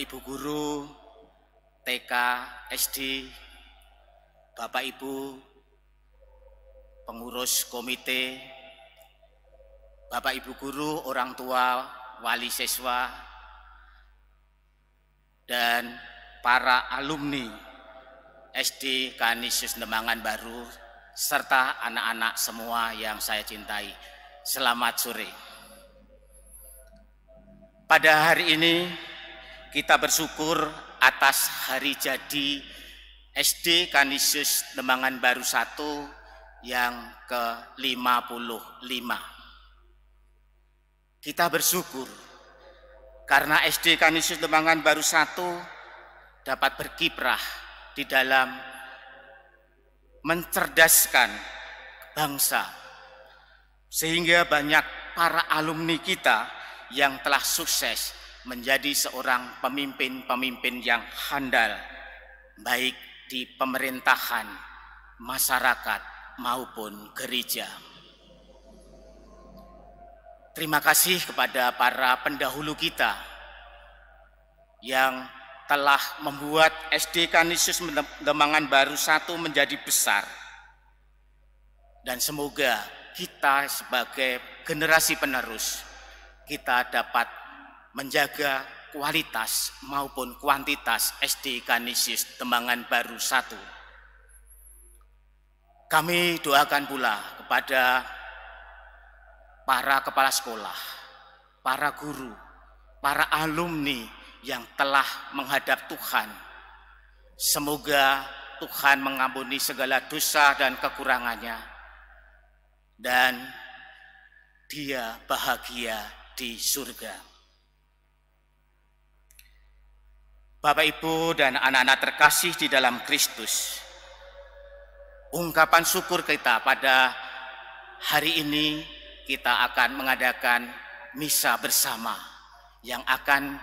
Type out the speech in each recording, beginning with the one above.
Ibu guru TK, SD, Bapak Ibu pengurus komite, Bapak Ibu guru, orang tua, wali siswa, dan para alumni SD Kanisius Demangan Baru, serta anak-anak semua yang saya cintai. Selamat sore. Pada hari ini kita bersyukur atas hari jadi SD Kanisius Demangan Baru 1 yang ke-55. Kita bersyukur karena SD Kanisius Demangan Baru 1 dapat berkiprah di dalam mencerdaskan bangsa, sehingga banyak para alumni kita yang telah sukses menjadi seorang pemimpin-pemimpin yang handal, baik di pemerintahan, masyarakat, maupun gereja. Terima kasih kepada para pendahulu kita yang telah membuat SD Kanisius Demangan Baru 1 menjadi besar. Dan semoga kita sebagai generasi penerus, kita dapat menjaga kualitas maupun kuantitas SD Kanisius Demangan Baru 1. Kami doakan pula kepada para kepala sekolah, para guru, para alumni yang telah menghadap Tuhan. Semoga Tuhan mengampuni segala dosa dan kekurangannya, dan Dia bahagia di surga. Bapak, Ibu, dan anak-anak terkasih di dalam Kristus, ungkapan syukur kita pada hari ini, kita akan mengadakan misa bersama yang akan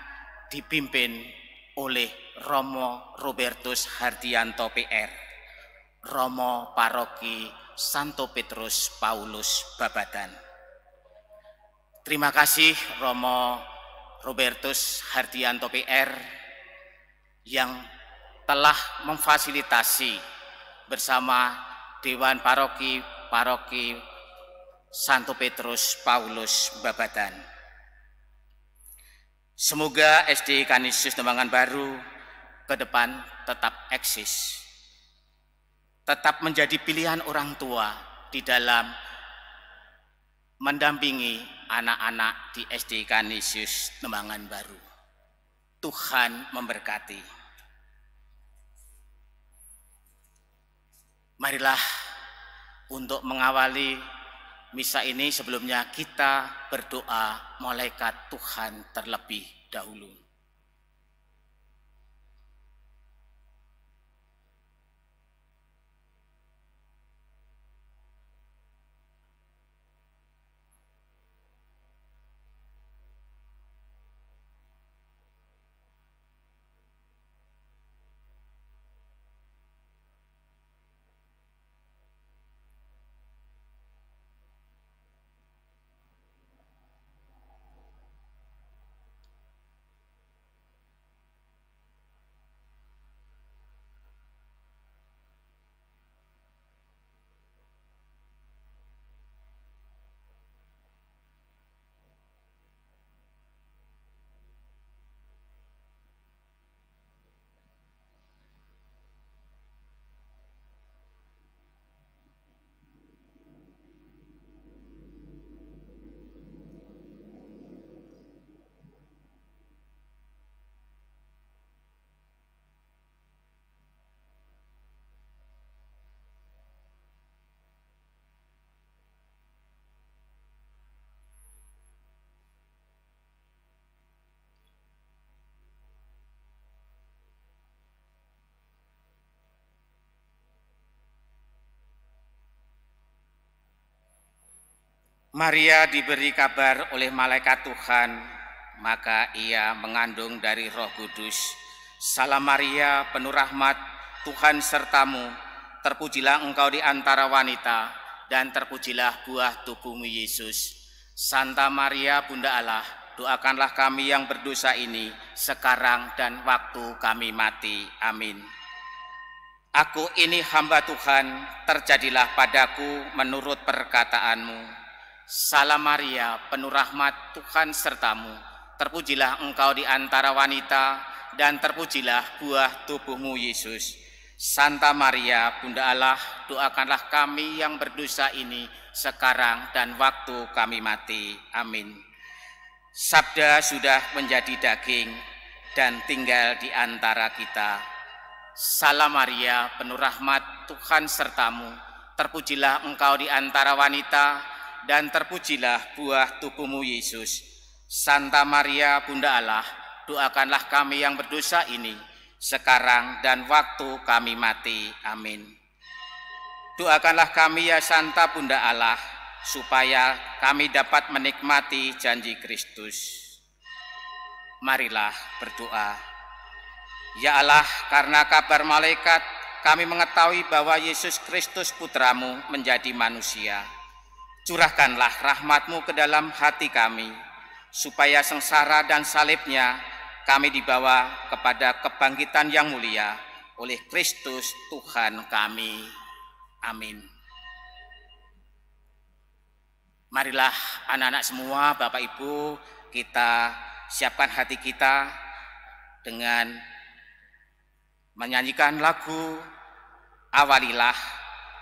dipimpin oleh Romo Robertus Hardianto PR, Romo Paroki Santo Petrus Paulus Babadan. Terima kasih Romo Robertus Hardianto PR yang telah memfasilitasi bersama Dewan Paroki Santo Petrus Paulus Babadan. Semoga SD Kanisius Demangan Baru ke depan tetap eksis, tetap menjadi pilihan orang tua di dalam mendampingi anak-anak di SD Kanisius Demangan Baru. Tuhan memberkati. Marilah untuk mengawali misa ini, sebelumnya kita berdoa malaikat Tuhan terlebih dahulu. Maria diberi kabar oleh malaikat Tuhan, maka ia mengandung dari Roh Kudus. Salam Maria, penuh rahmat, Tuhan sertamu, terpujilah engkau di antara wanita, dan terpujilah buah tubuhmu Yesus. Santa Maria, Bunda Allah, doakanlah kami yang berdosa ini sekarang dan waktu kami mati. Amin. Aku ini hamba Tuhan, terjadilah padaku menurut perkataanmu. Salam Maria, penuh rahmat, Tuhan sertamu. Terpujilah engkau di antara wanita, dan terpujilah buah tubuhmu Yesus. Santa Maria, Bunda Allah, doakanlah kami yang berdosa ini sekarang dan waktu kami mati. Amin. Sabda sudah menjadi daging dan tinggal di antara kita. Salam Maria, penuh rahmat, Tuhan sertamu. Terpujilah engkau di antara wanita, dan terpujilah buah tubuhmu Yesus. Santa Maria, Bunda Allah, doakanlah kami yang berdosa ini sekarang dan waktu kami mati. Amin. Doakanlah kami ya Santa Bunda Allah, supaya kami dapat menikmati janji Kristus. Marilah berdoa. Ya Allah, karena kabar malaikat kami mengetahui bahwa Yesus Kristus Putramu menjadi manusia. Curahkanlah rahmat-Mu ke dalam hati kami, supaya sengsara dan salibnya kami dibawa kepada kebangkitan yang mulia oleh Kristus Tuhan kami. Amin. Marilah anak-anak semua, Bapak Ibu, kita siapkan hati kita dengan menyanyikan lagu Awalilah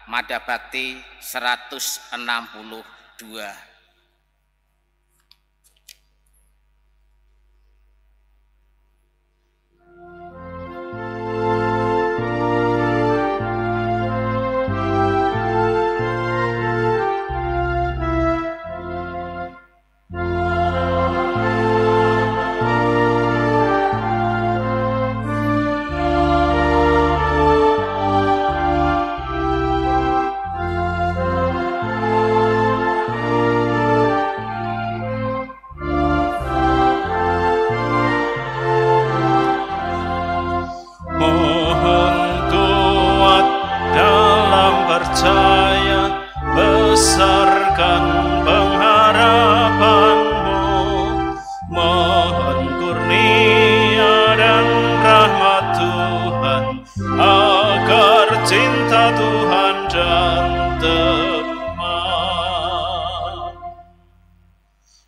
Mada Bakti 162.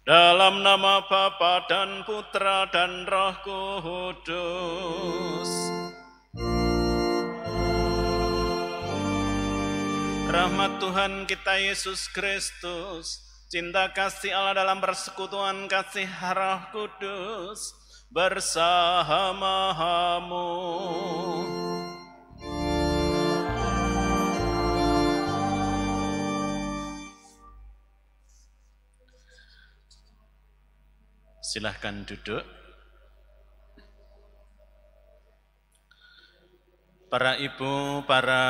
Dalam nama Bapa dan Putra dan Roh Kudus. Rahmat Tuhan kita Yesus Kristus, cinta kasih Allah dalam persekutuan kasih Roh Kudus bersamamu. Silahkan duduk. Para ibu, para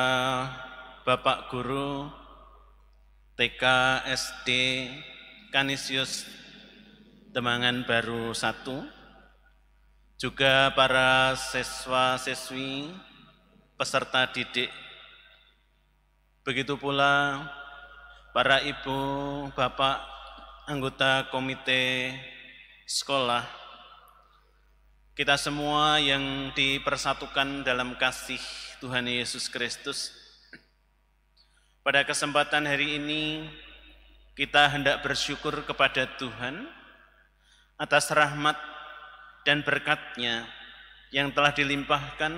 bapak guru TK, SD, Kanisius Demangan Baru 1, juga para siswa-siswi, peserta didik, begitu pula para ibu, bapak, anggota komite sekolah, kita semua yang dipersatukan dalam kasih Tuhan Yesus Kristus. Pada kesempatan hari ini, kita hendak bersyukur kepada Tuhan atas rahmat dan berkat-Nya yang telah dilimpahkan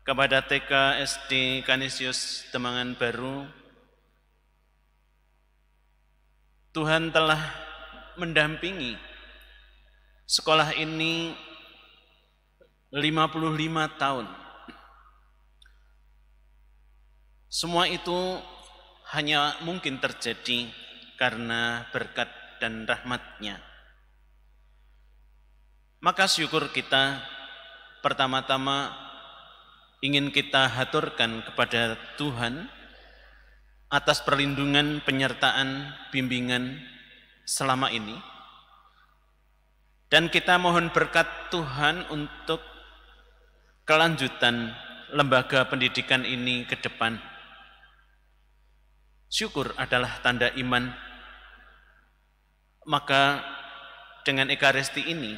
kepada TK SD Kanisius Demangan Baru. Tuhan telah mendampingi sekolah ini 55 tahun. Semua itu hanya mungkin terjadi karena berkat dan rahmat-Nya. Maka syukur kita pertama-tama ingin kita haturkan kepada Tuhan atas perlindungan, penyertaan, bimbingan selama ini. Dan kita mohon berkat Tuhan untuk kelanjutan lembaga pendidikan ini ke depan. Syukur adalah tanda iman. Maka dengan Ekaristi ini,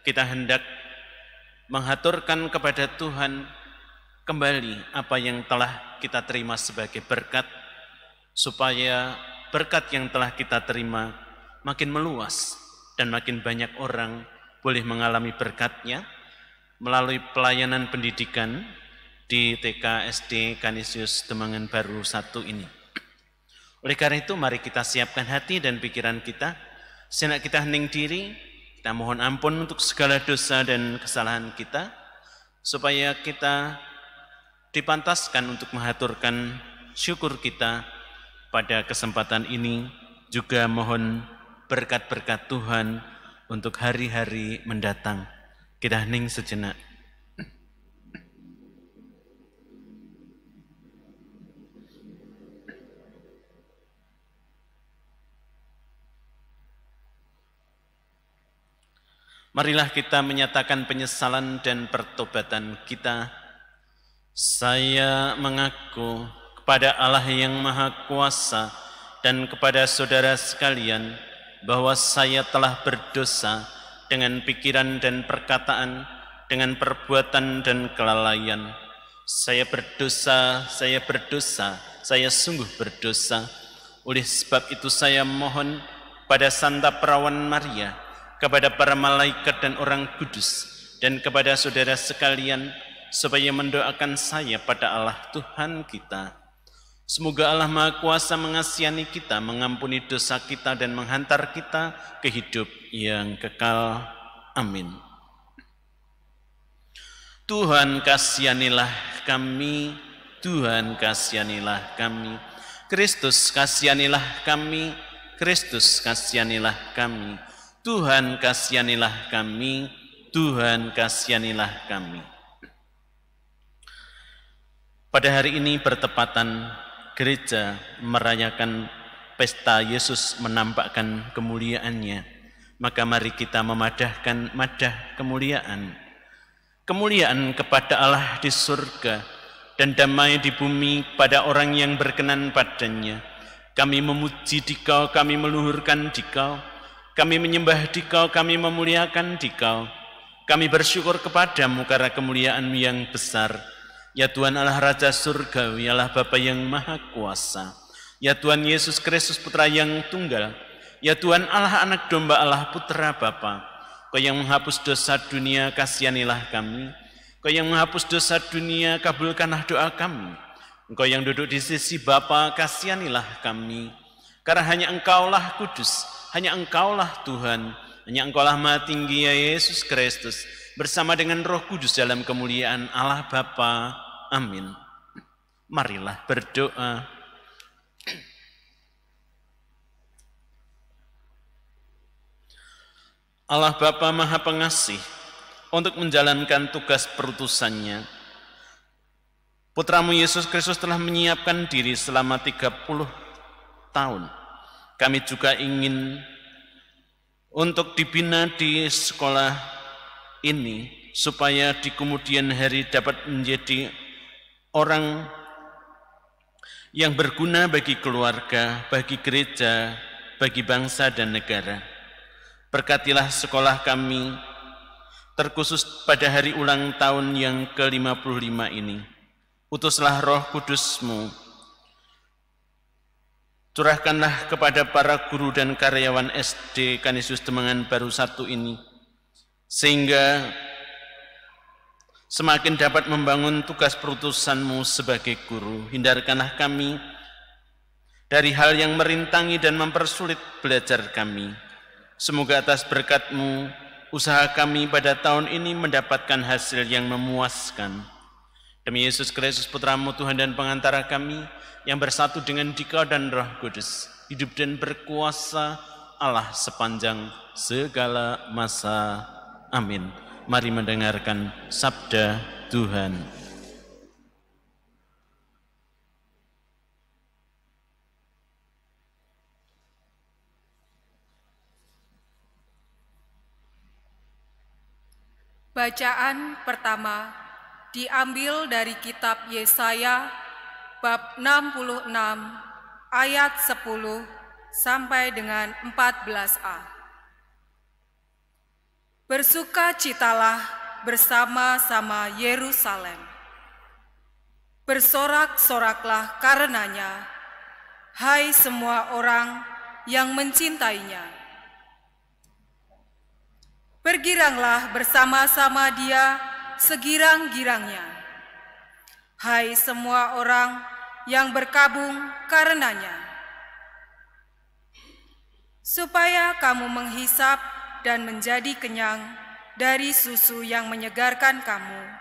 kita hendak menghaturkan kepada Tuhan kembali apa yang telah kita terima sebagai berkat, supaya berkat yang telah kita terima makin meluas dan makin banyak orang boleh mengalami berkatnya melalui pelayanan pendidikan di TK SD Canisius Demangan Baru 1 ini. Oleh karena itu, mari kita siapkan hati dan pikiran kita, sejenak kita hening diri, kita mohon ampun untuk segala dosa dan kesalahan kita, supaya kita dipantaskan untuk mengaturkan syukur kita pada kesempatan ini, juga mohon berkat-berkat Tuhan untuk hari-hari mendatang. Kita hening sejenak. Marilah kita menyatakan penyesalan dan pertobatan kita. Saya mengaku kepada Allah yang Maha Kuasa dan kepada saudara sekalian bahwa saya telah berdosa dengan pikiran dan perkataan, dengan perbuatan dan kelalaian. Saya berdosa, saya sungguh berdosa. Oleh sebab itu saya mohon pada Santa Perawan Maria, kepada para malaikat dan orang kudus, dan kepada saudara sekalian, supaya mendoakan saya pada Allah Tuhan kita. Semoga Allah Maha Kuasa mengasihani kita, mengampuni dosa kita, dan menghantar kita ke hidup yang kekal. Amin. Tuhan kasihanilah kami, Tuhan kasihanilah kami, Kristus kasihanilah kami, Kristus kasihanilah kami, Tuhan kasihanilah kami, Tuhan kasihanilah kami. Pada hari ini bertepatan gereja merayakan pesta Yesus menampakkan kemuliaannya, maka mari kita memadahkan madah kemuliaan. Kemuliaan kepada Allah di surga dan damai di bumi pada orang yang berkenan padanya. Kami memuji Dikau, kami meluhurkan Dikau, kami menyembah Dikau, kami memuliakan Dikau. Kami bersyukur kepadamu karena kemuliaan-Mu yang besar. Ya Tuhan Allah Raja Surgawi, Allah Bapa yang Maha Kuasa. Ya Tuhan Yesus Kristus Putra yang Tunggal. Ya Tuhan Allah Anak Domba Allah Putra Bapa. Kau yang menghapus dosa dunia, kasihanilah kami. Kau yang menghapus dosa dunia, kabulkanlah doa kami. Engkau yang duduk di sisi Bapa, kasihanilah kami. Karena hanya Engkaulah kudus, hanya Engkaulah Tuhan, hanya Engkaulah Maha Tinggi ya Yesus Kristus, bersama dengan Roh Kudus dalam kemuliaan Allah Bapa. Amin. Marilah berdoa. Allah Bapa Maha Pengasih, untuk menjalankan tugas perutusannya, Putramu Yesus Kristus telah menyiapkan diri selama 30 tahun. Kami juga ingin untuk dibina di sekolah ini, supaya di kemudian hari dapat menjadi orang yang berguna bagi keluarga, bagi gereja, bagi bangsa dan negara. Berkatilah sekolah kami, terkhusus pada hari ulang tahun yang ke-55 ini. Utuslah Roh Kudus-Mu, curahkanlah kepada para guru dan karyawan SD Canisius Demangan Baru 1 ini, sehingga semakin dapat membangun tugas perutusan-Mu sebagai guru. Hindarkanlah kami dari hal yang merintangi dan mempersulit belajar kami. Semoga atas berkat-Mu, usaha kami pada tahun ini mendapatkan hasil yang memuaskan. Demi Yesus Kristus Putra-Mu Tuhan dan pengantara kami, yang bersatu dengan Dikau dan Roh Kudus, hidup dan berkuasa Allah sepanjang segala masa. Amin. Mari mendengarkan sabda Tuhan. Bacaan pertama diambil dari kitab Yesaya bab 66 ayat 10 sampai dengan 14a. Bersukacitalah bersama-sama Yerusalem. Bersorak-soraklah karenanya, hai semua orang yang mencintainya. Bergiranglah bersama-sama dia segirang-girangnya, hai semua orang yang berkabung karenanya. Supaya kamu menghisap dan menjadi kenyang dari susu yang menyegarkan kamu,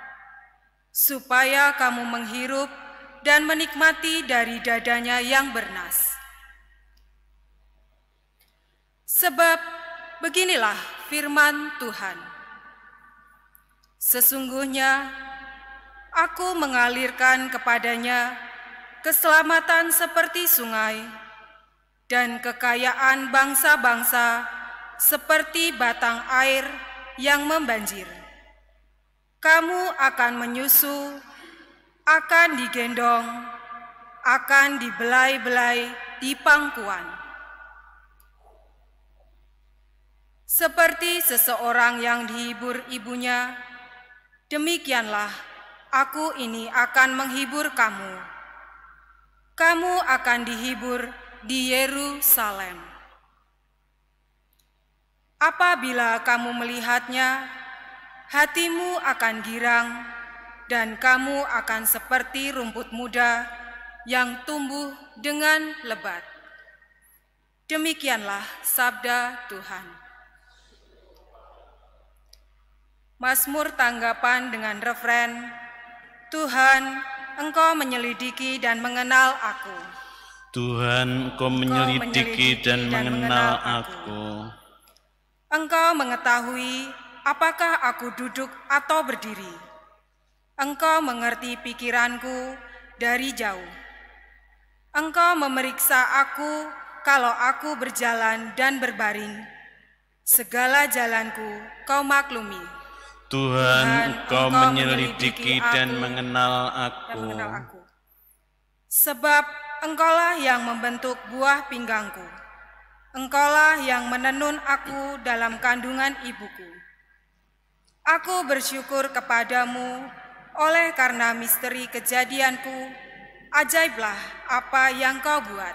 supaya kamu menghirup dan menikmati dari dadanya yang bernas. Sebab beginilah firman Tuhan. Sesungguhnya aku mengalirkan kepadanya keselamatan seperti sungai, dan kekayaan bangsa-bangsa seperti batang air yang membanjir. Kamu akan menyusu, akan digendong, akan dibelai-belai di pangkuan. Seperti seseorang yang dihibur ibunya, demikianlah aku ini akan menghibur kamu. Kamu akan dihibur di Yerusalem. Apabila kamu melihatnya, hatimu akan girang, dan kamu akan seperti rumput muda yang tumbuh dengan lebat. Demikianlah sabda Tuhan. Mazmur tanggapan dengan refren, Tuhan, Engkau menyelidiki dan mengenal aku. Tuhan, Engkau menyelidiki dan mengenal aku. Engkau mengetahui apakah aku duduk atau berdiri. Engkau mengerti pikiranku dari jauh. Engkau memeriksa aku kalau aku berjalan dan berbaring. Segala jalanku Kau maklumi. Tuhan, Engkau menyelidiki dan mengenal aku. Sebab Engkaulah yang membentuk buah pinggangku. Engkaulah yang menenun aku dalam kandungan ibuku. Aku bersyukur kepadamu oleh karena misteri kejadianku. Ajaiblah apa yang Kau buat.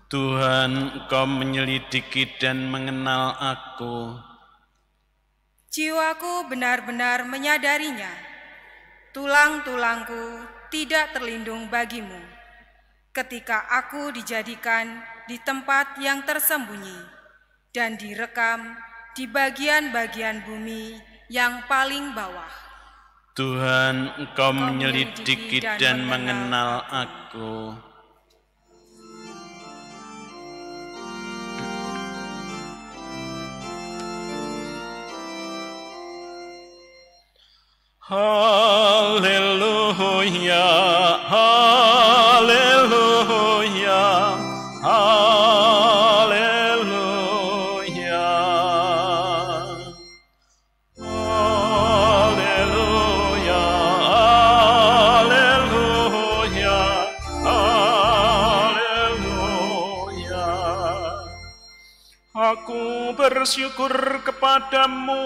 Tuhan, Engkau menyelidiki dan mengenal aku. Jiwaku benar-benar menyadarinya. Tulang-tulangku tidak terlindung bagimu. Ketika aku dijadikan di tempat yang tersembunyi dan direkam di bagian-bagian bumi yang paling bawah. Tuhan, Engkau menyelidiki dan mengenal aku. Haleluya, haleluya, haleluya, haleluya, haleluya, haleluya. Aku bersyukur kepadamu,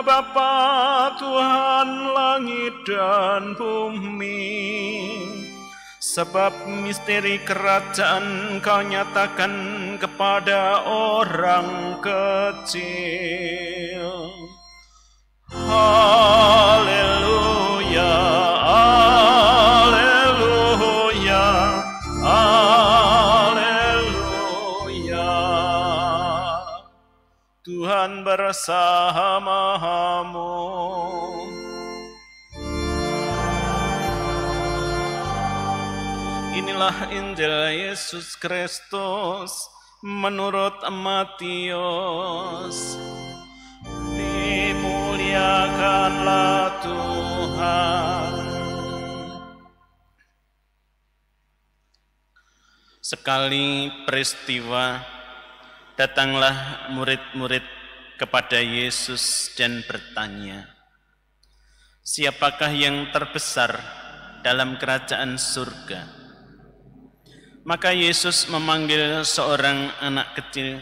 Bapa Tuhan langit dan bumi, sebab misteri kerajaan Kau nyatakan kepada orang kecil. Haleluya, haleluya, haleluya. Tuhan bersamamu. Inilah Injil Yesus Kristus menurut Matius. Dimuliakanlah Tuhan. Sekali peristiwa, datanglah murid-murid kepada Yesus dan bertanya, "Siapakah yang terbesar dalam kerajaan surga?" Maka Yesus memanggil seorang anak kecil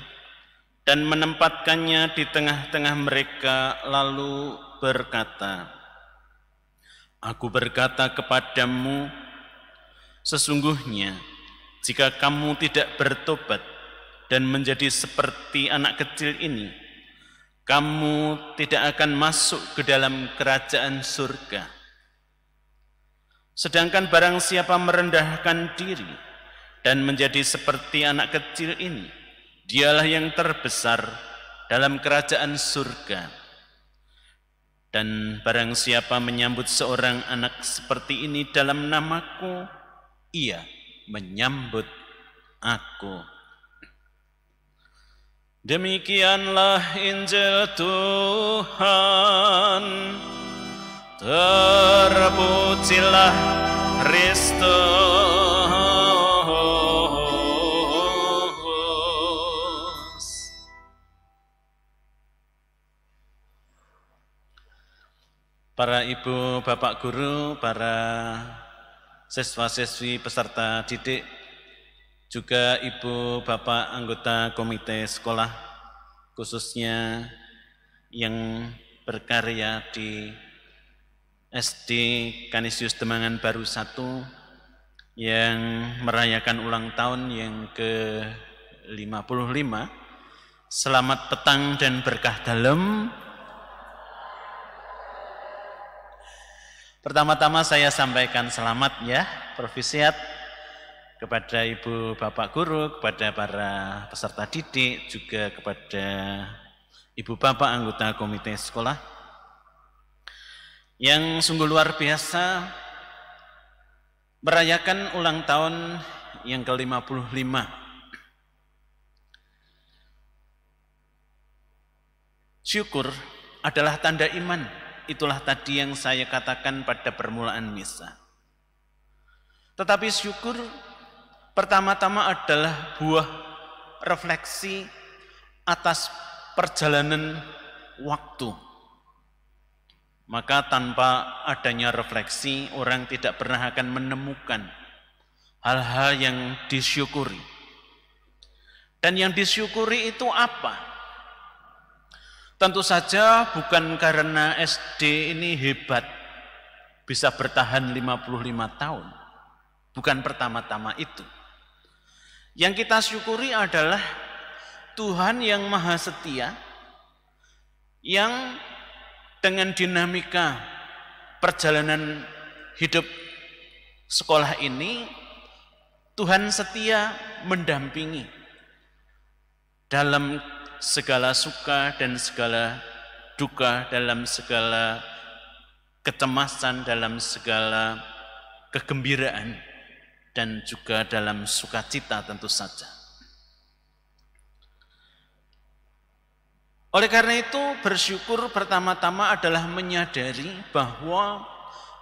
dan menempatkannya di tengah-tengah mereka, lalu berkata, "Aku berkata kepadamu, sesungguhnya jika kamu tidak bertobat dan menjadi seperti anak kecil ini, kamu tidak akan masuk ke dalam kerajaan surga. Sedangkan barang siapa merendahkan diri dan menjadi seperti anak kecil ini, dialah yang terbesar dalam kerajaan surga. Dan barang siapa menyambut seorang anak seperti ini dalam namaku, ia menyambut aku." Demikianlah Injil Tuhan. Terpujilah Kristus. Para ibu, bapak guru, para siswa-siswi peserta didik, juga ibu bapak anggota komite sekolah, khususnya yang berkarya di SD Kanisius Demangan Baru 1 yang merayakan ulang tahun yang ke-55. Selamat petang dan berkah dalam. Pertama-tama saya sampaikan selamat ya, Profisiat, kepada ibu bapak guru, kepada para peserta didik, juga kepada ibu bapak anggota komite sekolah yang sungguh luar biasa merayakan ulang tahun yang ke-55. Syukur adalah tanda iman. Itulah tadi yang saya katakan pada permulaan misa. Tetapi syukur pertama-tama adalah buah refleksi atas perjalanan waktu. Maka tanpa adanya refleksi, orang tidak pernah akan menemukan hal-hal yang disyukuri. Dan yang disyukuri itu apa? Tentu saja bukan karena SD ini hebat, bisa bertahan 55 tahun. Bukan pertama-tama itu. Yang kita syukuri adalah Tuhan yang maha setia, yang dengan dinamika perjalanan hidup sekolah ini, Tuhan setia mendampingi dalam segala suka dan segala duka, dalam segala kecemasan, dalam segala kegembiraan, dan juga dalam sukacita tentu saja. Oleh karena itu, bersyukur pertama-tama adalah menyadari bahwa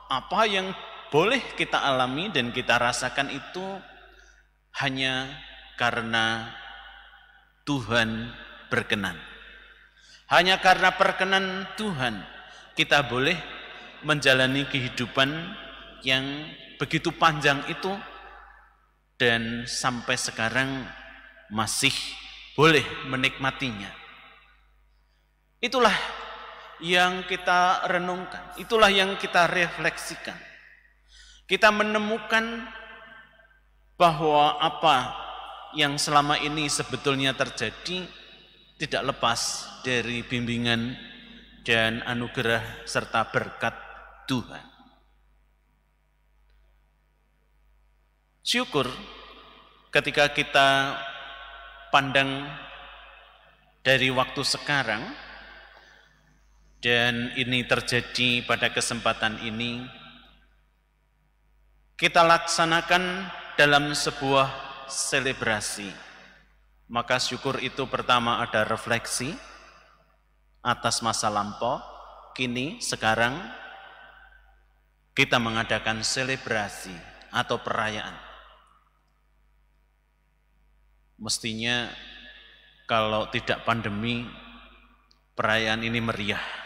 apa yang boleh kita alami dan kita rasakan itu hanya karena Tuhan berkenan. Hanya karena perkenan Tuhan kita boleh menjalani kehidupan yang begitu panjang itu, dan sampai sekarang masih boleh menikmatinya. Itulah yang kita renungkan, itulah yang kita refleksikan. Kita menemukan bahwa apa yang selama ini sebetulnya terjadi tidak lepas dari bimbingan dan anugerah serta berkat Tuhan. Syukur ketika kita pandang dari waktu sekarang, dan ini terjadi pada kesempatan ini, kita laksanakan dalam sebuah selebrasi. Maka syukur itu pertama ada refleksi atas masa lampau, kini sekarang kita mengadakan selebrasi atau perayaan. Mestinya kalau tidak pandemi, perayaan ini meriah.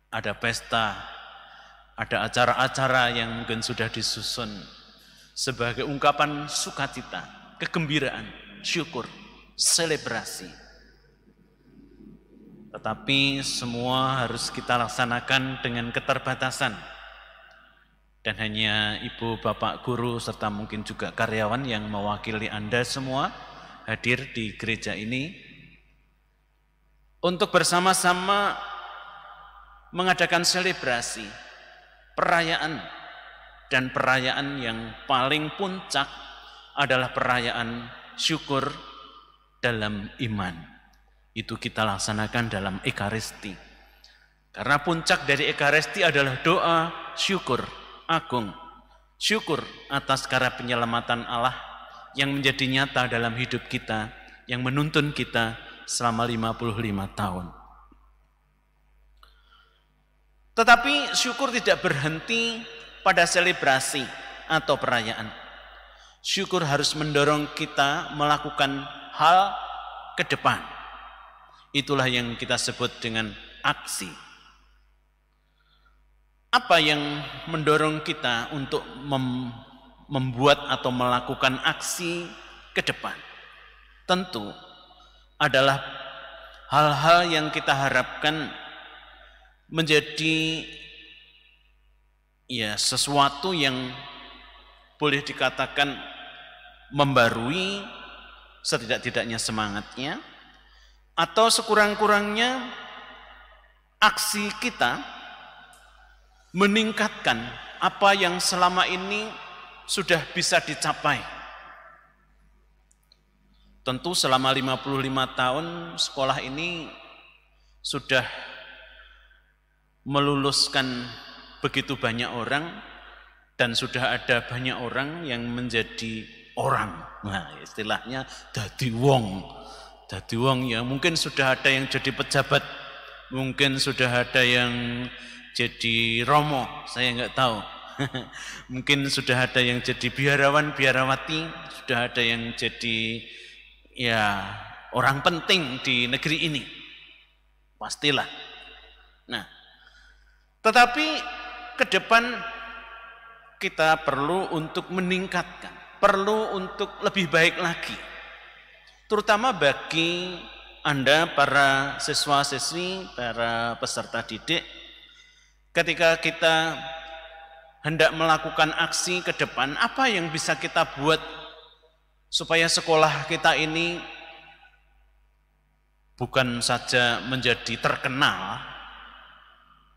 Ada pesta, ada acara-acara yang mungkin sudah disusun sebagai ungkapan sukacita, kegembiraan, syukur, selebrasi. Tetapi semua harus kita laksanakan dengan keterbatasan. Dan hanya ibu, bapak, guru, serta mungkin juga karyawan yang mewakili Anda semua hadir di gereja ini untuk bersama-sama mengadakan selebrasi, perayaan, dan perayaan yang paling puncak adalah perayaan syukur dalam iman. Itu kita laksanakan dalam Ekaristi. Karena puncak dari Ekaristi adalah doa syukur agung. Syukur atas karya penyelamatan Allah yang menjadi nyata dalam hidup kita, yang menuntun kita selama 55 tahun. Tetapi syukur tidak berhenti pada selebrasi atau perayaan. Syukur harus mendorong kita melakukan hal ke depan. Itulah yang kita sebut dengan aksi. Apa yang mendorong kita untuk membuat atau melakukan aksi ke depan? Tentu adalah hal-hal yang kita harapkan menjadi sesuatu yang boleh dikatakan membarui setidak-tidaknya semangatnya, atau sekurang-kurangnya aksi kita meningkatkan apa yang selama ini sudah bisa dicapai. Tentu selama 55 tahun sekolah ini sudah meluluskan begitu banyak orang, dan sudah ada banyak orang yang menjadi orang. Nah, istilahnya dadi wong. Dadi wong ya, mungkin sudah ada yang jadi pejabat, mungkin sudah ada yang jadi romo, saya nggak tahu. Mungkin sudah ada yang jadi biarawan, biarawati, sudah ada yang jadi orang penting di negeri ini. Pastilah. Nah, tetapi ke depan kita perlu untuk meningkatkan, perlu untuk lebih baik lagi. Terutama bagi Anda para siswa-siswi, para peserta didik, ketika kita hendak melakukan aksi ke depan, apa yang bisa kita buat supaya sekolah kita ini bukan saja menjadi terkenal.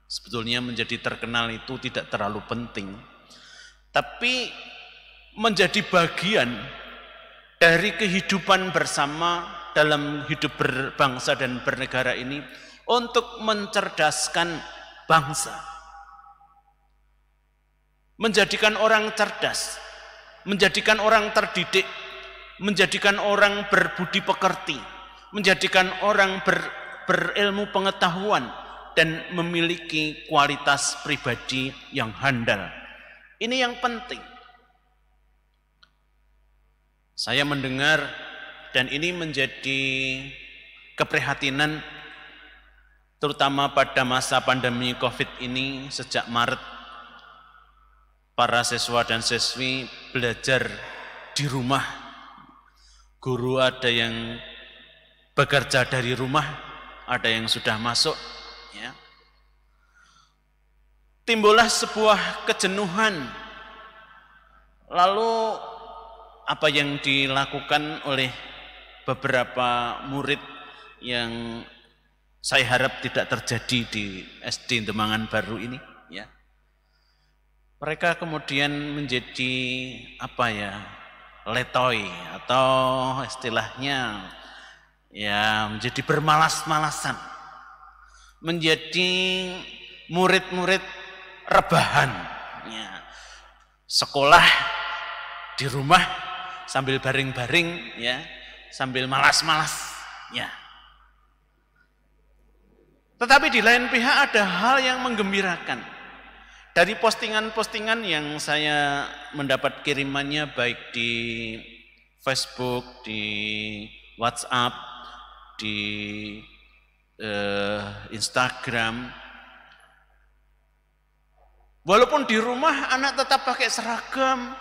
Sebetulnya menjadi terkenal itu tidak terlalu penting, tapi menjadi bagian dari kehidupan bersama dalam hidup berbangsa dan bernegara ini untuk mencerdaskan bangsa, menjadikan orang cerdas, menjadikan orang terdidik, menjadikan orang berbudi pekerti, menjadikan orang berilmu pengetahuan dan memiliki kualitas pribadi yang handal. Ini yang penting. Saya mendengar, dan ini menjadi keprihatinan terutama pada masa pandemi COVID ini. Sejak Maret, para siswa dan siswi belajar di rumah. Guru ada yang bekerja dari rumah, ada yang sudah masuk. Ya. Timbullah sebuah kejenuhan. Lalu apa yang dilakukan oleh beberapa murid yang saya harap tidak terjadi di SD Demangan Baru ini, ya. Mereka kemudian menjadi letoy, atau istilahnya menjadi bermalas-malasan, menjadi murid-murid rebahan, ya. Sekolah di rumah sambil baring-baring, ya, sambil malas-malas, ya. Tetapi di lain pihak ada hal yang menggembirakan. Dari postingan-postingan yang saya mendapat kirimannya baik di Facebook, di WhatsApp, di Instagram. Walaupun di rumah anak tetap pakai seragam,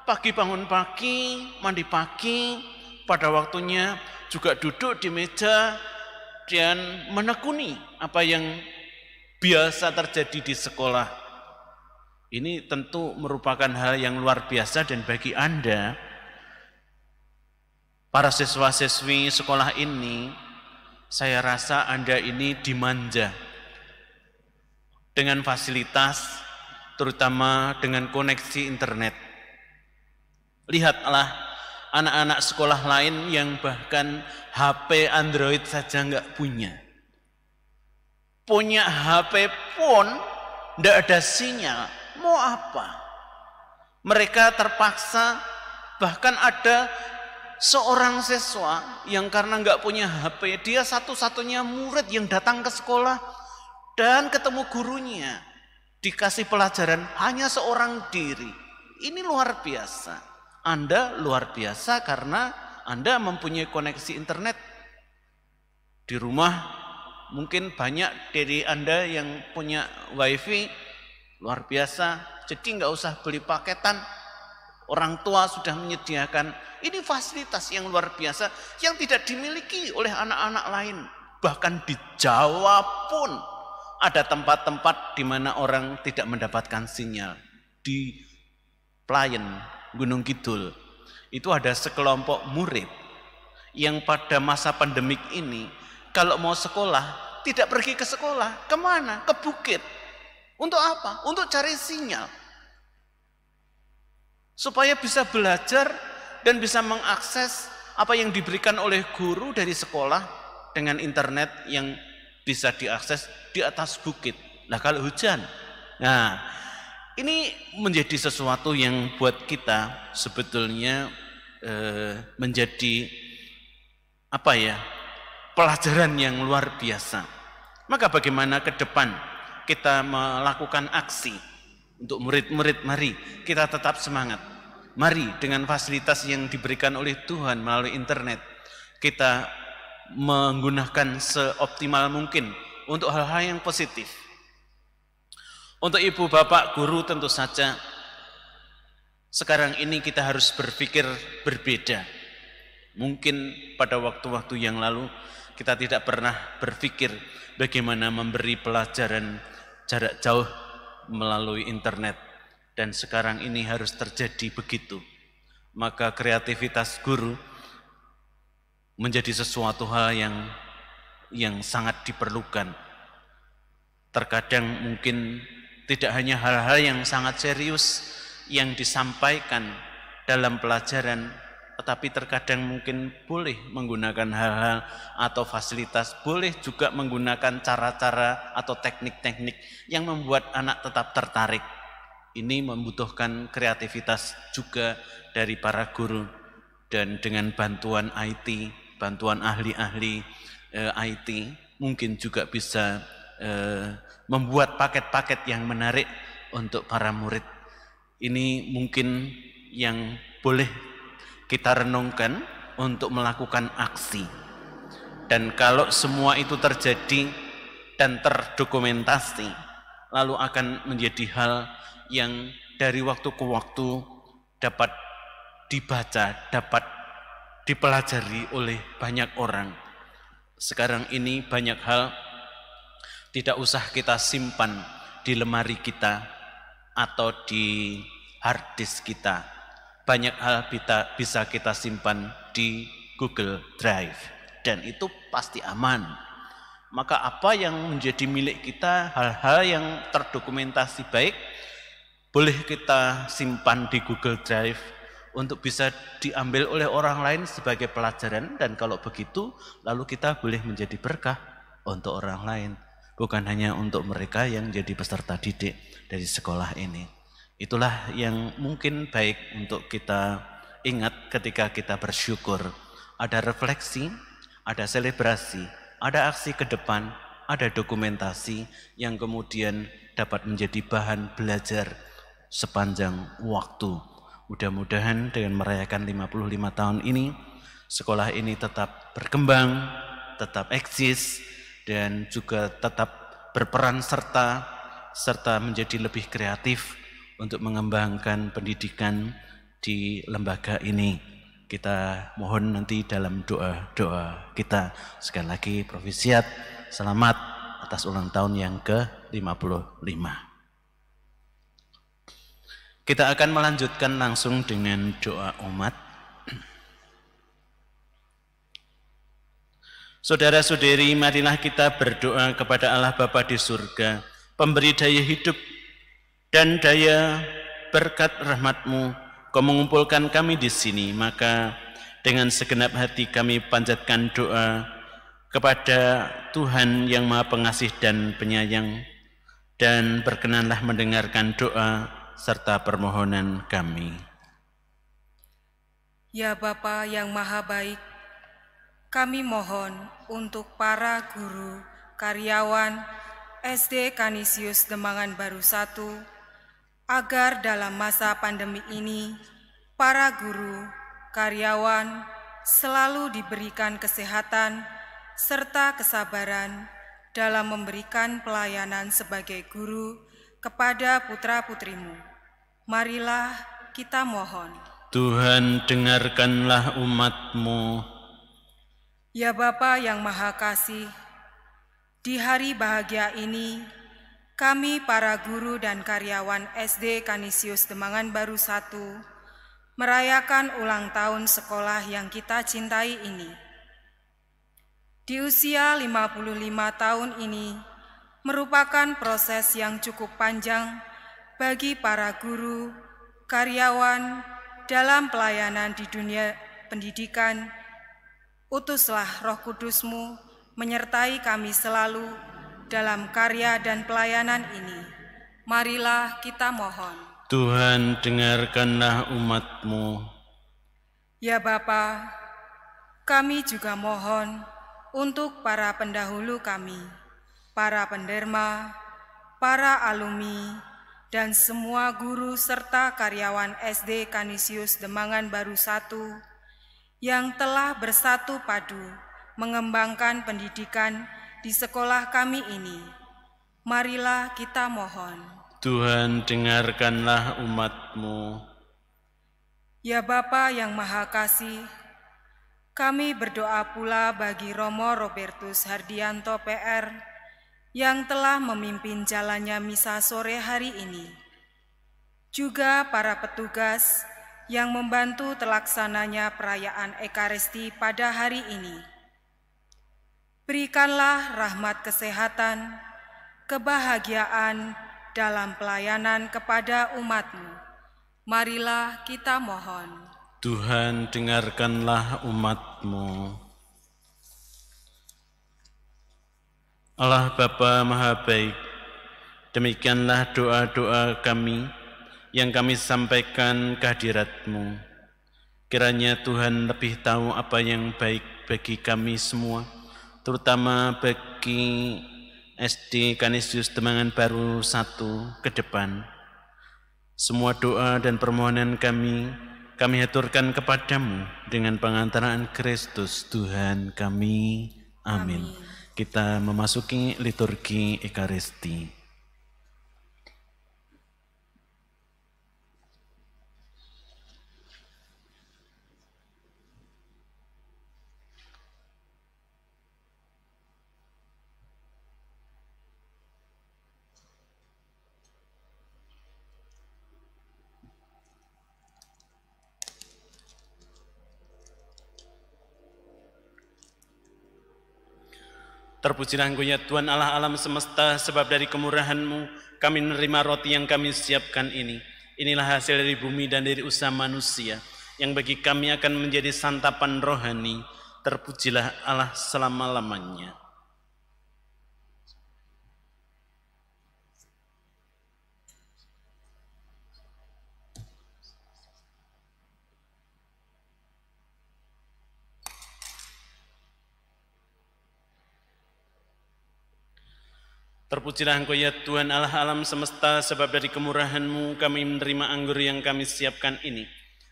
pagi bangun pagi, mandi pagi, pada waktunya juga duduk di meja, dan menekuni apa yang biasa terjadi di sekolah. Ini tentu merupakan hal yang luar biasa, dan bagi Anda, para siswa-siswi sekolah ini, saya rasa Anda ini dimanja dengan fasilitas, terutama dengan koneksi internet. Lihatlah anak-anak sekolah lain yang bahkan HP Android saja nggak punya. Punya HP pun nggak ada sinyal. Mau apa? Mereka terpaksa, bahkan ada seorang siswa yang karena nggak punya HP, dia satu-satunya murid yang datang ke sekolah dan ketemu gurunya, dikasih pelajaran hanya seorang diri. Ini luar biasa. Anda luar biasa karena Anda mempunyai koneksi internet. Di rumah mungkin banyak dari Anda yang punya wifi, luar biasa. Jadi nggak usah beli paketan. Orang tua sudah menyediakan. Ini fasilitas yang luar biasa yang tidak dimiliki oleh anak-anak lain. Bahkan di Jawa pun ada tempat-tempat di mana orang tidak mendapatkan sinyal. Di Playen, Gunung Kidul, itu ada sekelompok murid yang pada masa pandemik ini kalau mau sekolah tidak pergi ke sekolah. Kemana? Ke bukit. Untuk apa? Untuk cari sinyal. Supaya bisa belajar dan bisa mengakses apa yang diberikan oleh guru dari sekolah dengan internet yang bisa diakses di atas bukit. Nah, kalau hujan, nah ini menjadi sesuatu yang buat kita sebetulnya menjadi apa ya, pelajaran yang luar biasa. Maka bagaimana ke depan kita melakukan aksi untuk murid-murid? Mari kita tetap semangat. Mari dengan fasilitas yang diberikan oleh Tuhan melalui internet, kita menggunakan seoptimal mungkin untuk hal-hal yang positif. Untuk ibu bapak guru tentu saja sekarang ini kita harus berpikir berbeda. Mungkin pada waktu-waktu yang lalu kita tidak pernah berpikir bagaimana memberi pelajaran jarak jauh melalui internet, dan sekarang ini harus terjadi begitu. Maka kreativitas guru menjadi sesuatu hal yang sangat diperlukan. Terkadang mungkin tidak hanya hal-hal yang sangat serius yang disampaikan dalam pelajaran, tetapi terkadang mungkin boleh menggunakan hal-hal atau fasilitas, boleh juga menggunakan cara-cara atau teknik-teknik yang membuat anak tetap tertarik. Ini membutuhkan kreativitas juga dari para guru, dan dengan bantuan IT, bantuan ahli-ahli IT, mungkin juga bisa membuat paket-paket yang menarik untuk para murid. Ini mungkin yang boleh kita renungkan untuk melakukan aksi. Dan kalau semua itu terjadi dan terdokumentasi, lalu akan menjadi hal yang dari waktu ke waktu dapat dibaca, dapat dipelajari oleh banyak orang. Sekarang ini banyak hal tidak usah kita simpan di lemari kita atau di hard disk kita. Banyak hal bisa kita simpan di Google Drive, dan itu pasti aman. Maka apa yang menjadi milik kita, hal-hal yang terdokumentasi baik, boleh kita simpan di Google Drive untuk bisa diambil oleh orang lain sebagai pelajaran, dan kalau begitu lalu kita boleh menjadi berkah untuk orang lain, bukan hanya untuk mereka yang jadi peserta didik dari sekolah ini. Itulah yang mungkin baik untuk kita ingat ketika kita bersyukur. Ada refleksi, ada selebrasi, ada aksi ke depan, ada dokumentasi yang kemudian dapat menjadi bahan belajar sepanjang waktu. Mudah-mudahan dengan merayakan 55 tahun ini, sekolah ini tetap berkembang, tetap eksis, dan juga tetap berperan serta menjadi lebih kreatif untuk mengembangkan pendidikan di lembaga ini. kita mohon nanti dalam doa-doa kita. Sekali lagi Provisiat, selamat atas ulang tahun yang ke-55. Kita akan melanjutkan langsung dengan doa umat. Saudara-saudari, marilah kita berdoa kepada Allah Bapa di surga, pemberi daya hidup dan daya berkat rahmat-Mu. Kau mengumpulkan kami di sini, maka dengan segenap hati kami panjatkan doa kepada Tuhan yang Maha Pengasih dan Penyayang, dan berkenanlah mendengarkan doa serta permohonan kami. Ya Bapa yang Maha Baik, kami mohon untuk para guru, karyawan SD Kanisius Demangan Baru 1, agar dalam masa pandemi ini, para guru, karyawan selalu diberikan kesehatan serta kesabaran dalam memberikan pelayanan sebagai guru kepada putra-putrimu. Marilah kita mohon. Tuhan, dengarkanlah umat-Mu. Ya Bapa yang Maha Kasih, di hari bahagia ini, kami para guru dan karyawan SD Kanisius Demangan Baru 1 merayakan ulang tahun sekolah yang kita cintai ini. Di usia 55 tahun ini merupakan proses yang cukup panjang bagi para guru, karyawan dalam pelayanan di dunia pendidikan. Utuslah Roh Kudus-Mu menyertai kami selalu dalam karya dan pelayanan ini. Marilah kita mohon. Tuhan, dengarkanlah umat-Mu. Ya Bapa, kami juga mohon untuk para pendahulu kami, para penderma, para alumni, dan semua guru serta karyawan SD Kanisius Demangan Baru 1 yang telah bersatu padu mengembangkan pendidikan di sekolah kami ini. Marilah kita mohon. Tuhan, dengarkanlah umat-Mu. Ya Bapa yang Maha Kasih, kami berdoa pula bagi Romo Robertus Hardianto PR yang telah memimpin jalannya misa sore hari ini. Juga para petugas yang membantu terlaksananya perayaan Ekaristi pada hari ini. Berikanlah rahmat kesehatan, kebahagiaan dalam pelayanan kepada umat-Mu. Marilah kita mohon. Tuhan, dengarkanlah umat-Mu. Allah Bapa Maha Baik, demikianlah doa-doa kami yang kami sampaikan ke hadirat-Mu. Kiranya Tuhan lebih tahu apa yang baik bagi kami semua, terutama bagi SD Kanisius Demangan Baru 1 ke depan. Semua doa dan permohonan kami haturkan kepadamu dengan pengantaraan Kristus Tuhan kami. Amin. Kita memasuki liturgi Ekaristi. Terpujilah Engkau ya Tuhan Allah alam semesta, sebab dari kemurahan-Mu kami menerima roti yang kami siapkan ini. Inilah hasil dari bumi dan dari usaha manusia, yang bagi kami akan menjadi santapan rohani. Terpujilah Allah selama-lamanya. Terpujilah Engkau ya Tuhan Allah alam semesta, sebab dari kemurahan-Mu kami menerima anggur yang kami siapkan ini.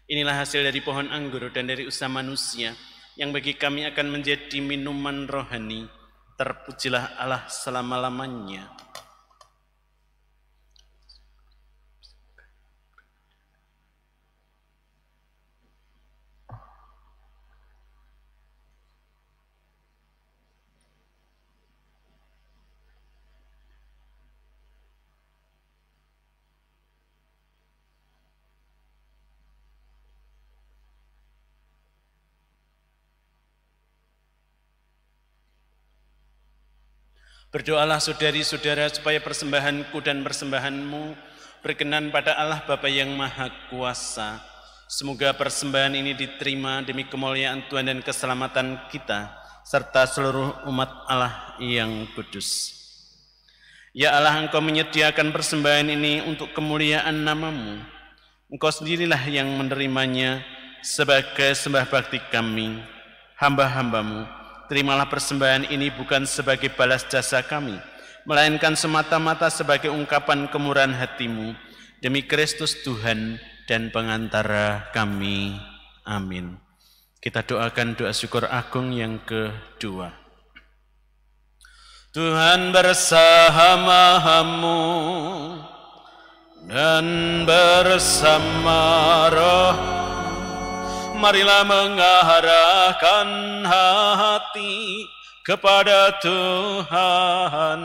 Inilah hasil dari pohon anggur dan dari usaha manusia, yang bagi kami akan menjadi minuman rohani. Terpujilah Allah selama-lamanya. Berdoalah saudari-saudara supaya persembahanku dan persembahanmu berkenan pada Allah Bapa yang Maha Kuasa. Semoga persembahan ini diterima demi kemuliaan Tuhan dan keselamatan kita, serta seluruh umat Allah yang kudus. Ya Allah, Engkau menyediakan persembahan ini untuk kemuliaan nama-Mu. Engkau sendirilah yang menerimanya sebagai sembah bakti kami, hamba-hamba-Mu. Terimalah persembahan ini bukan sebagai balas jasa kami, melainkan semata-mata sebagai ungkapan kemurahan hati-Mu, demi Kristus Tuhan dan pengantara kami. Amin. Kita doakan doa syukur agung yang kedua. Tuhan bersama-Mu dan bersama roh. Marilah mengarahkan hati kepada Tuhan.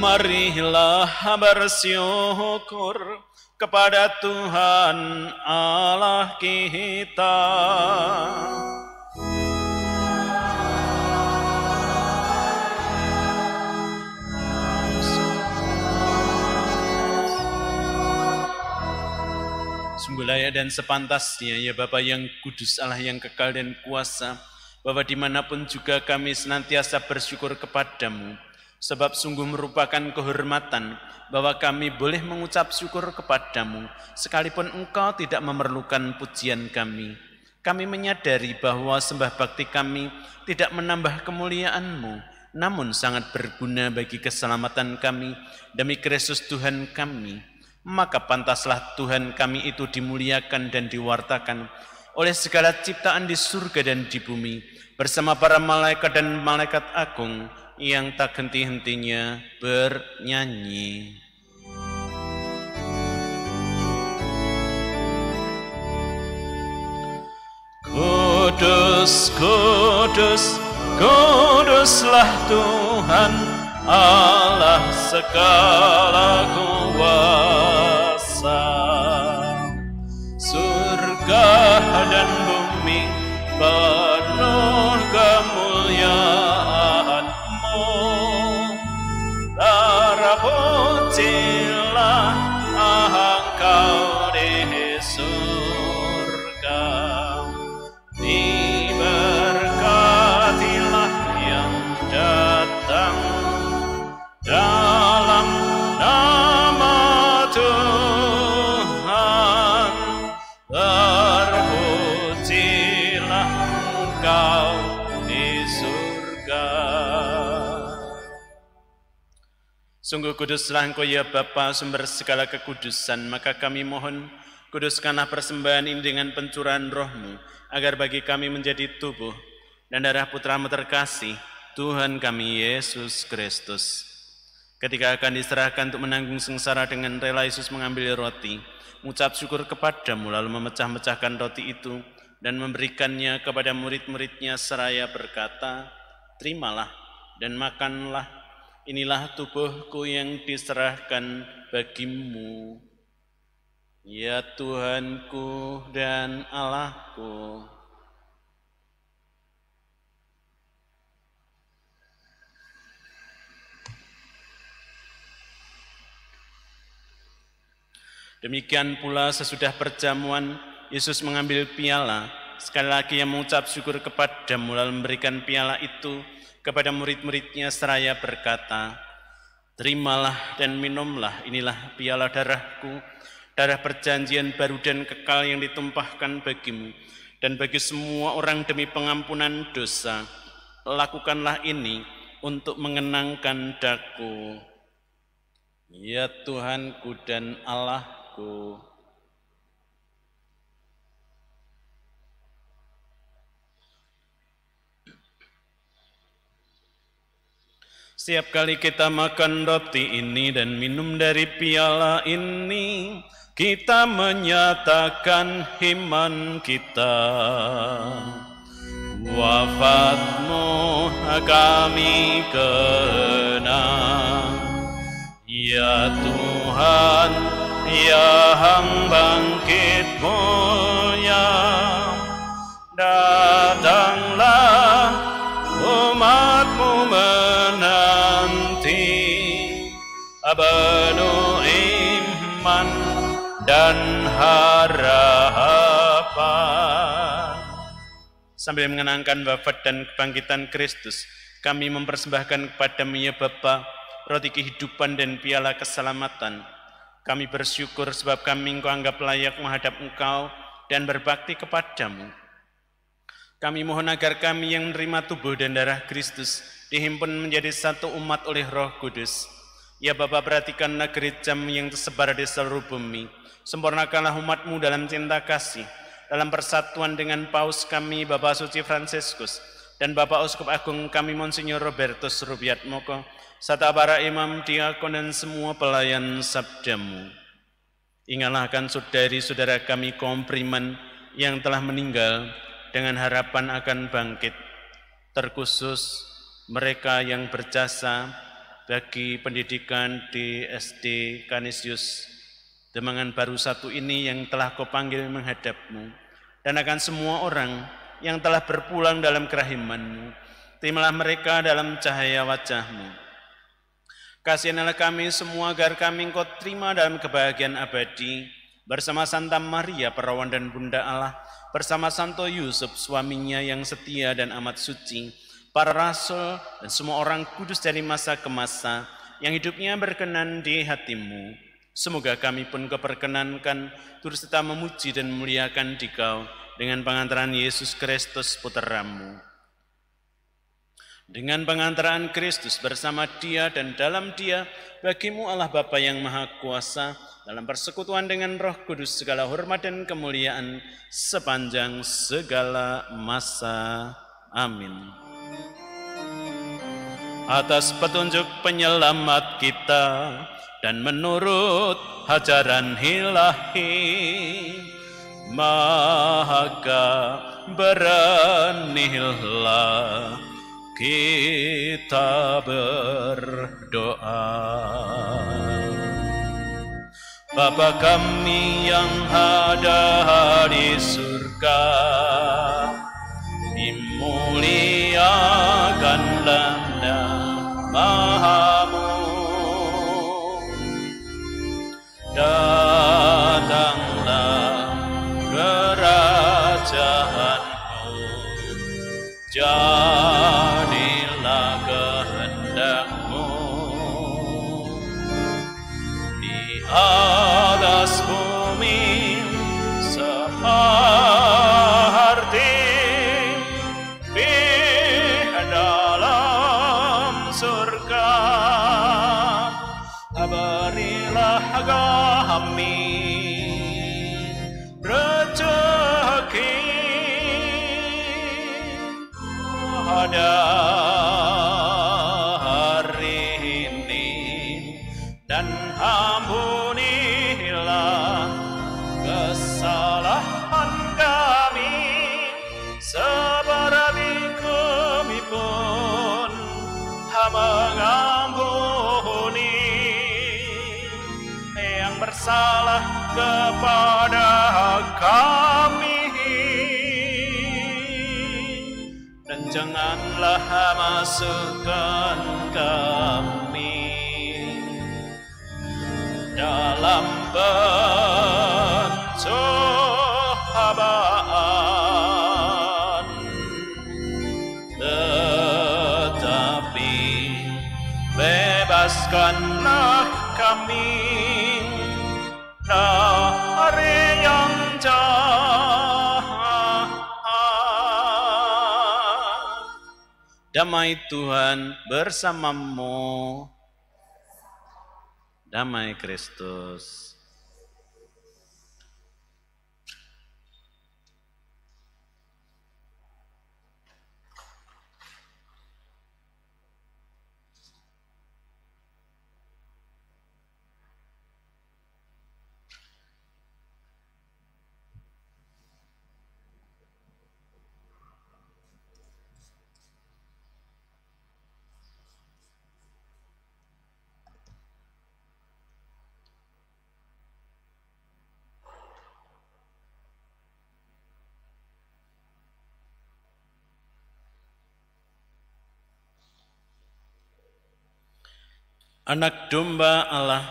Marilah bersyukur kepada Tuhan Allah kita. Sungguh layak dan sepantasnya ya Bapa yang kudus, Allah yang kekal dan kuasa, bahwa dimanapun juga kami senantiasa bersyukur kepadamu, sebab sungguh merupakan kehormatan bahwa kami boleh mengucap syukur kepadamu, sekalipun Engkau tidak memerlukan pujian kami. Kami menyadari bahwa sembah bakti kami tidak menambah kemuliaan-Mu, namun sangat berguna bagi keselamatan kami demi Kristus Tuhan kami. Maka pantaslah Tuhan kami itu dimuliakan dan diwartakan oleh segala ciptaan di surga dan di bumi, bersama para malaikat dan malaikat agung yang tak henti-hentinya bernyanyi. Kudus, kudus, kuduslah Tuhan Allah segala kuasa. Surga dan bumi penuh kemuliaan-Mu. Terpujilah Engkau di surga. Diberkatilah yang datang dalam nama Tuhan. Terpujilah Engkau di surga. Sungguh kuduslah Engkau ya Bapa, sumber segala kekudusan. Maka kami mohon, kuduskanlah persembahan ini dengan pencurahan roh-Mu, agar bagi kami menjadi tubuh dan darah Putra-Mu terkasih, Tuhan kami Yesus Kristus. Ketika akan diserahkan untuk menanggung sengsara, dengan rela Yesus mengambil roti, mengucap syukur kepadamu, lalu memecah-mecahkan roti itu dan memberikannya kepada murid-muridnya seraya berkata, "Terimalah dan makanlah, inilah tubuhku yang diserahkan bagimu." Ya Tuhanku dan Allahku, demikian pula sesudah perjamuan, Yesus mengambil piala, sekali lagi yang mengucap syukur kepadamu, lalu memberikan piala itu kepada murid-muridnya seraya berkata, "Terimalah dan minumlah, inilah piala darahku, darah perjanjian baru dan kekal yang ditumpahkan bagimu dan bagi semua orang demi pengampunan dosa. Lakukanlah ini untuk mengenangkan daku." Ya Tuhanku dan Allahku, setiap kali kita makan roti ini dan minum dari piala ini, kita menyatakan iman kita. Wafat-Mu kami kenang, ya Tuhan yang bangkit mulia. Datanglah umatmu menanti, penuh iman dan harapan. Sambil mengenangkan wafat dan kebangkitan Kristus, kami mempersembahkan kepadamu ya Bapa, roti kehidupan dan piala keselamatan. Kami bersyukur sebab kami Engkau anggap layak menghadap Engkau dan berbakti kepadamu. Kami mohon agar kami yang menerima tubuh dan darah Kristus dihimpun menjadi satu umat oleh Roh Kudus. Ya Bapa, perhatikanlah gereja-Mu yang tersebar di seluruh bumi. Sempurnakanlah umat-Mu dalam cinta kasih, dalam persatuan dengan Paus kami, Bapak Suci Fransiskus, dan Bapak Uskup Agung kami, Monsinyur Robertus Rubiatmoko, serta para imam, diakon, dan semua pelayan sabda-Mu. Ingatlah akan saudari-saudara kami kaum beriman yang telah meninggal dengan harapan akan bangkit, terkhusus mereka yang berjasa bagi pendidikan di SD Canisius Demangan Baru 1 ini yang telah Kau panggil menghadap-Mu, dan akan semua orang yang telah berpulang dalam kerahiman-Mu. Terimalah mereka dalam cahaya wajah-Mu. Kasihilah kami semua agar kami Engkau terima dalam kebahagiaan abadi bersama Santa Maria Perawan dan Bunda Allah, bersama Santo Yusuf suaminya yang setia dan amat suci, para rasul dan semua orang kudus dari masa ke masa yang hidupnya berkenan di hati-Mu. Semoga kami pun Kau perkenankan turut serta memuji dan memuliakan Dikau dengan pengantaran Yesus Kristus Putra-Mu. Dengan pengantaran Kristus bersama Dia dan dalam Dia, bagi-Mu Allah Bapa yang Maha Kuasa, dalam persekutuan dengan Roh Kudus, segala hormat dan kemuliaan sepanjang segala masa. Amin. Atas petunjuk penyelamat kita dan menurut ajaran ilahi, maka beranilah kita berdoa. Bapa kami yang ada di surga, dimuliakanlah nama-Mu, datanglah kerajaan-Mu, jadilah kehendak-Mu di atas bumi seperti di dalam surga. Berilah kami rezeki pada hari ini, dan ampunilah kesalahan kami seperti kami pun mengampuni yang bersalah kepada kami, dan janganlah masukkan kami dalam pencobaan, tetapi bebaskanlah kami dari yang jahat. Damai Tuhan bersamamu. Damai Kristus. Anak domba Allah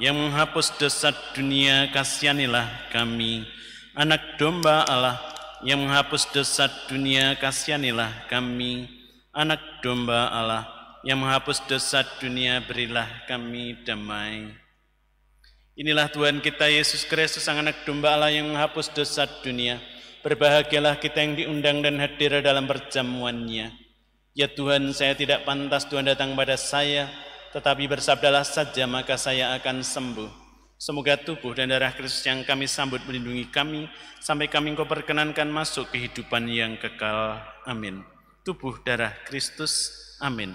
yang menghapus dosa dunia, kasihanilah kami. Anak domba Allah yang menghapus dosa dunia, kasihanilah kami. Anak domba Allah yang menghapus dosa dunia, berilah kami damai. Inilah Tuhan kita Yesus Kristus, Sang Anak Domba Allah yang menghapus dosa dunia. Berbahagialah kita yang diundang dan hadir dalam perjamuannya. Ya Tuhan, saya tidak pantas Tuhan datang pada saya, tetapi bersabdalah saja maka saya akan sembuh. Semoga tubuh dan darah Kristus yang kami sambut melindungi kami, sampai kami Engkau perkenankan masuk kehidupan yang kekal. Amin. Tubuh darah Kristus. Amin.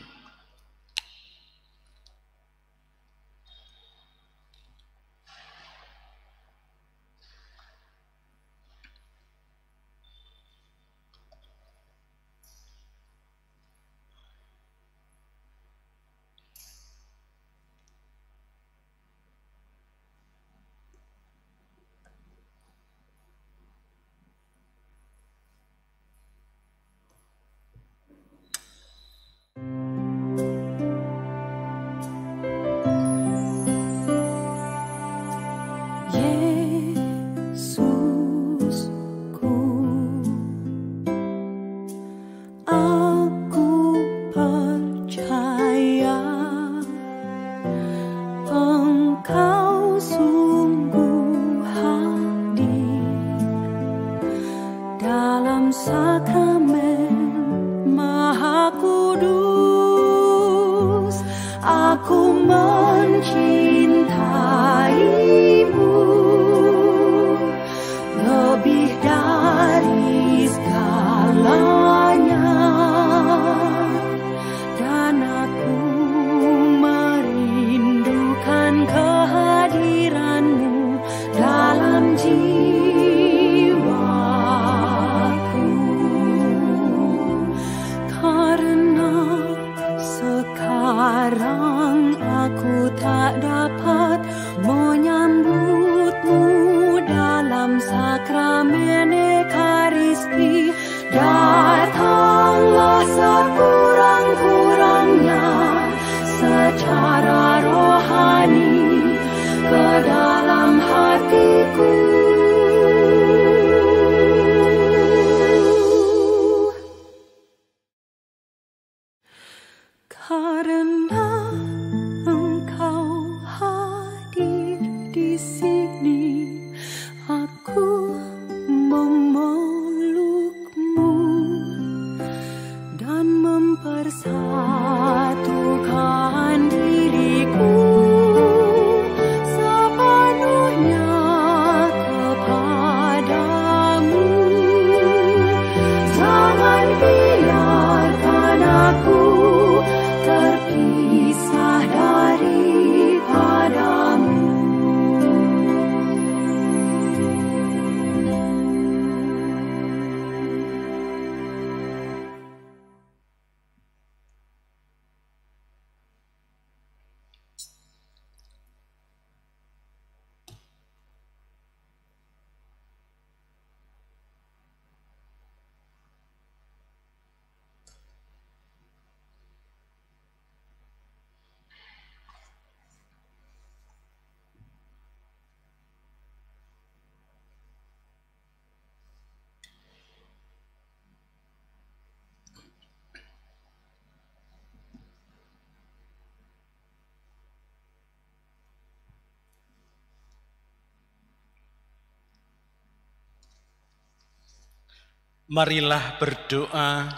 Marilah berdoa.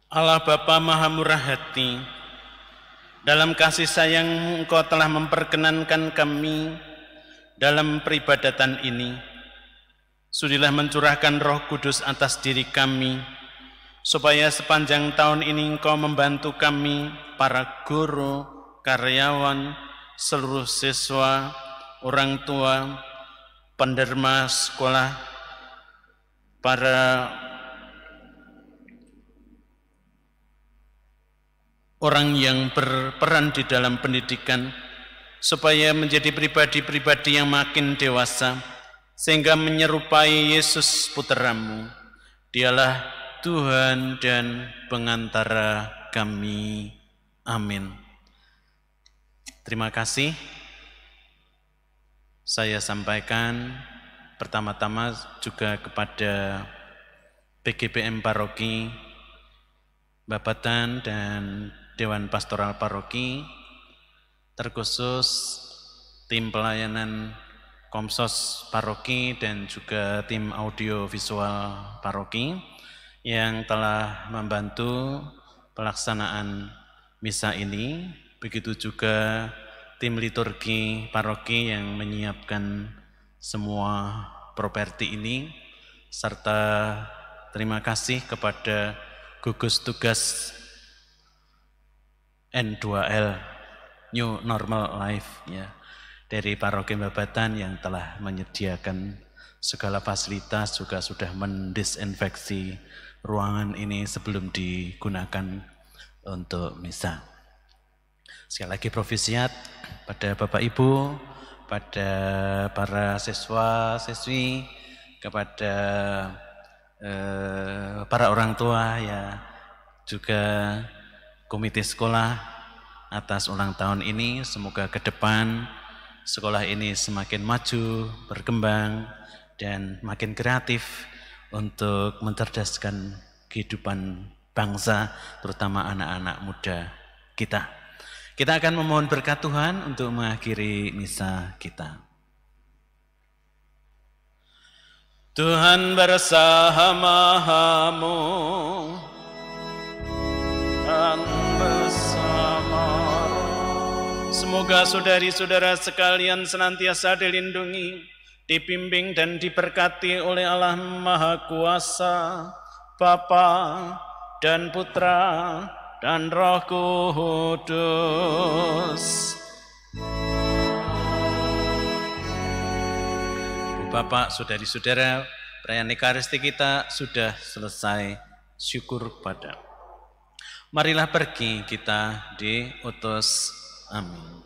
Allah Bapa Maha Murah Hati, dalam kasih sayang Engkau telah memperkenankan kami dalam peribadatan ini. Sudilah mencurahkan Roh Kudus atas diri kami, supaya sepanjang tahun ini Engkau membantu kami, para guru, karyawan, seluruh siswa, orang tua, penderma sekolah, para orang yang berperan di dalam pendidikan, supaya menjadi pribadi-pribadi yang makin dewasa, sehingga menyerupai Yesus Putra-Mu. Dialah Tuhan dan pengantara kami. Amin. Terima kasih. Saya sampaikan pertama-tama juga kepada PGPM Paroki, Babatan dan Dewan Pastoral Paroki, terkhusus tim pelayanan Komsos Paroki dan juga tim audio visual Paroki yang telah membantu pelaksanaan misa ini, begitu juga tim liturgi paroki yang menyiapkan semua properti ini, serta terima kasih kepada gugus tugas N2L New Normal Life ya, dari Paroki Babatan yang telah menyediakan segala fasilitas, juga sudah mendisinfeksi ruangan ini sebelum digunakan untuk misa. Sekali lagi provisiat pada Bapak Ibu, pada para siswa-siswi, kepada para orang tua ya, juga komite sekolah atas ulang tahun ini. Semoga ke depan sekolah ini semakin maju, berkembang, dan makin kreatif untuk mencerdaskan kehidupan bangsa, terutama anak-anak muda kita. Kita akan memohon berkat Tuhan untuk mengakhiri misa kita. Tuhan bersamamu dan bersamamu. Semoga saudari-saudara sekalian senantiasa dilindungi, dibimbing dan diberkati oleh Allah Maha Kuasa, Bapa dan Putra dan Roh Kudus. Bapak, saudari-saudara, perayaan Ekaristi kita sudah selesai. Syukur kepada. Marilah pergi, kita diutus. Amin.